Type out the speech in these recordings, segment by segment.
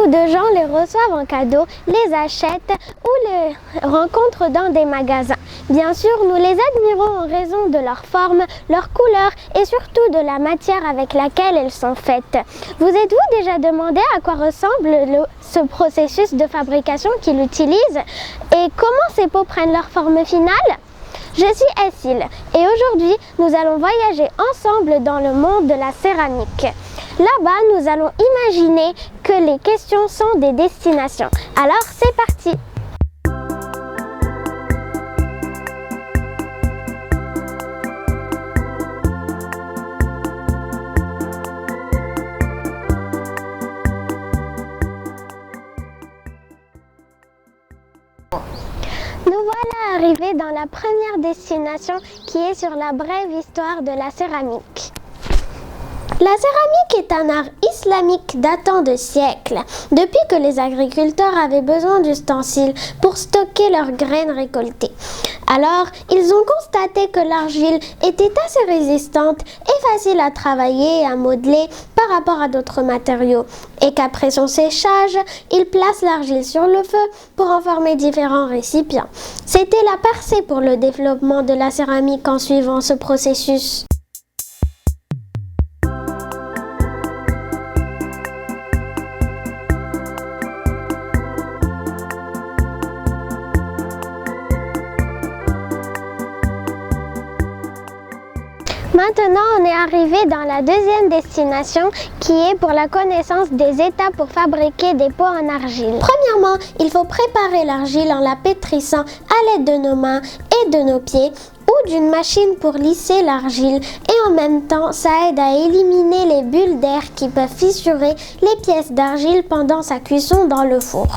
Beaucoup de gens les reçoivent en cadeau, les achètent ou les rencontrent dans des magasins. Bien sûr, nous les admirons en raison de leur forme, leur couleur et surtout de la matière avec laquelle elles sont faites. Vous êtes-vous déjà demandé à quoi ressemble ce processus de fabrication qu'il utilise et comment ces pots prennent leur forme finale? Je suis Essil et aujourd'hui nous allons voyager ensemble dans le monde de la céramique. Là-bas, nous allons imaginer que les questions sont des destinations. Alors c'est parti! Nous voilà arrivés dans la première destination qui est sur la brève histoire de la céramique. La céramique est un art islamique datant de siècles, depuis que les agriculteurs avaient besoin d'ustensiles pour stocker leurs graines récoltées. Alors, ils ont constaté que l'argile était assez résistante et facile à travailler et à modeler par rapport à d'autres matériaux, et qu'après son séchage, ils placent l'argile sur le feu pour en former différents récipients. C'était la percée pour le développement de la céramique en suivant ce processus. Maintenant, on est arrivé dans la deuxième destination qui est pour la connaissance des étapes pour fabriquer des pots en argile. Premièrement, il faut préparer l'argile en la pétrissant à l'aide de nos mains et de nos pieds ou d'une machine pour lisser l'argile et en même temps, ça aide à éliminer les bulles d'air qui peuvent fissurer les pièces d'argile pendant sa cuisson dans le four.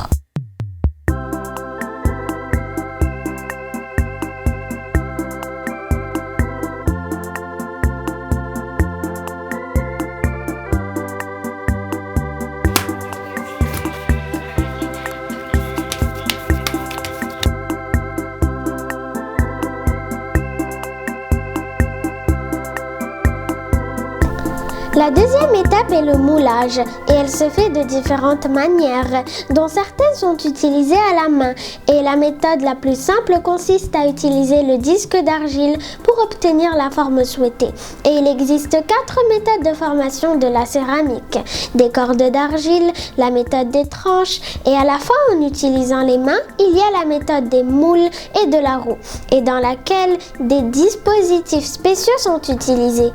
La deuxième étape est le moulage et elle se fait de différentes manières, dont certaines sont utilisées à la main. Et la méthode la plus simple consiste à utiliser le disque d'argile pour obtenir la forme souhaitée. Et il existe 4 méthodes de formation de la céramique. Des cordes d'argile, la méthode des tranches et à la fin en utilisant les mains, il y a la méthode des moules et de la roue, et dans laquelle des dispositifs spéciaux sont utilisés.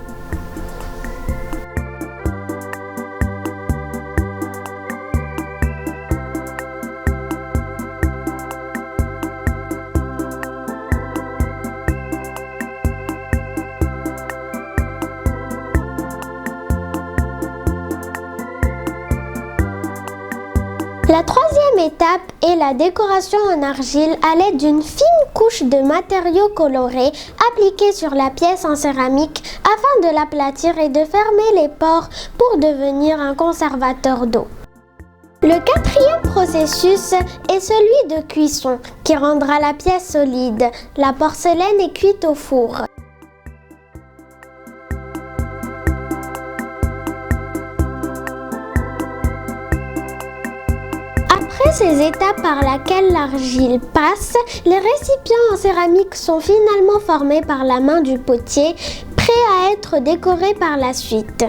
La troisième étape est la décoration en argile à l'aide d'une fine couche de matériaux colorés appliquée sur la pièce en céramique afin de l'aplatir et de fermer les pores pour devenir un conservateur d'eau. Le quatrième processus est celui de cuisson qui rendra la pièce solide. La porcelaine est cuite au four. Après ces étapes par lesquelles l'argile passe, les récipients en céramique sont finalement formés par la main du potier, prêts à être décorés par la suite.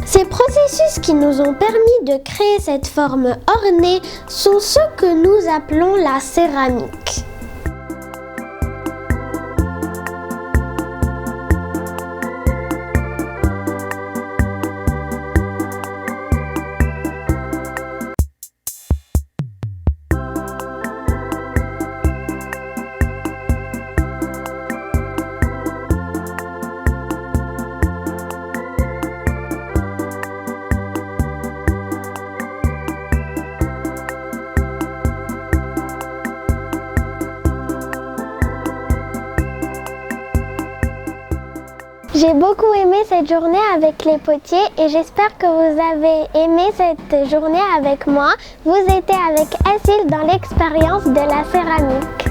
Ces processus qui nous ont permis de créer cette forme ornée sont ceux que nous appelons la céramique. J'ai beaucoup aimé cette journée avec les potiers et j'espère que vous avez aimé cette journée avec moi. Vous étiez avec Asile dans l'expérience de la céramique.